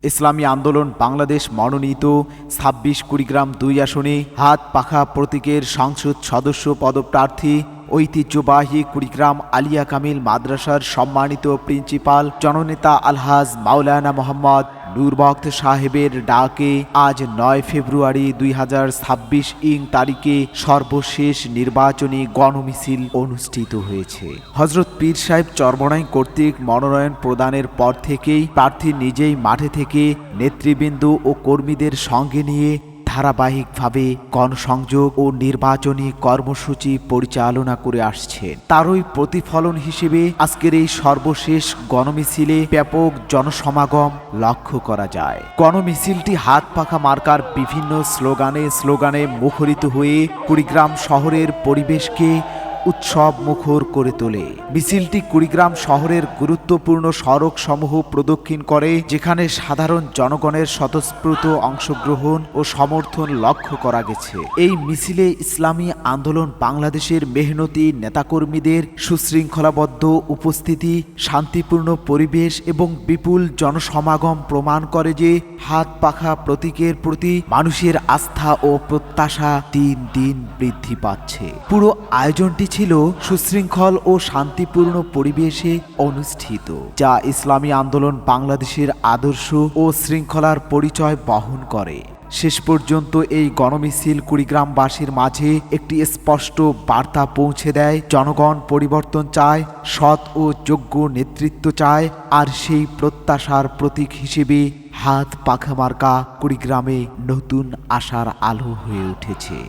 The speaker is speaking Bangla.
ইসলামী আন্দোলন বাংলাদেশ মনোনীত ২৬ কুড়িগ্রাম ২ আসনে হাত পাখা প্রতীকের সংসদ সদস্য পদপ্রার্থী ঐতিহ্যবাহী কুড়িগ্রাম আলিয়া কামিল মাদ্রাসার সম্মানিত প্রিন্সিপাল জননেতা আলহাজ মাওলানা মোহাম্মদ নূরবখত সাহেবের ডাকে আজ ৯ ফেব্রুয়ারি ২০২৬ তারিখে সর্বশেষ নির্বাচনী গণমিছিল অনুষ্ঠিত হয়েছে। হযরত পীর সাহেব চরমনাই কর্তৃক মনোনয়ন প্রদানের পর থেকেই প্রার্থী নিজেই মাঠে থেকে নেতৃবৃন্দ ও কর্মীদের সঙ্গে নিয়ে ধারাবাহিকভাবে গণসংযোগ ও নির্বাচনী কর্মসূচি পরিচালনা করে আসছেন। তারই প্রতিফলন হিসেবে আজকের এই সর্বশেষ গণমিছিলে ব্যাপক জনসমাগম লক্ষ্য করা যায়। গণমিছিলটি হাত পাখা মার্কার বিভিন্ন স্লোগানে মুখরিত হয়ে কুড়িগ্রাম শহরের পরিবেশকে উৎসব মুখর করে তোলে। মিছিলটি কুড়িগ্রাম শহরের গুরুত্বপূর্ণ সড়ক সমূহ প্রদক্ষিণ করে, যেখানে সাধারণ জনগণের স্বতঃস্ফূর্ত অংশগ্রহণ ও সমর্থন লক্ষ্য করা গেছে। এই মিছিলে ইসলামী আন্দোলন বাংলাদেশের মেহনতি নেতাকর্মীদের সুশৃঙ্খলাবদ্ধ উপস্থিতি, শান্তিপূর্ণ পরিবেশ এবং বিপুল জনসমাগম প্রমাণ করে যে হাত পাখা প্রতীকের প্রতি মানুষের আস্থা ও প্রত্যাশা দিন দিন বৃদ্ধি পাচ্ছে। পুরো আয়োজনটি ছিল সুশৃঙ্খল ও শান্তিপূর্ণ পরিবেশে অনুষ্ঠিত, যা ইসলামী আন্দোলন বাংলাদেশের আদর্শ ও শৃঙ্খলার পরিচয় বহন করে। শেষ পর্যন্ত এই গণমিছিল কুড়িগ্রামবাসীর মাঝে একটি স্পষ্ট বার্তা পৌঁছে দেয়: জনগণ পরিবর্তন চায়, সৎ ও যোগ্য নেতৃত্ব চায়, আর সেই প্রত্যাশার প্রতীক হিসেবে হাত পাখা মার্কা কুড়িগ্রামে নতুন আশার আলো হয়ে উঠেছে।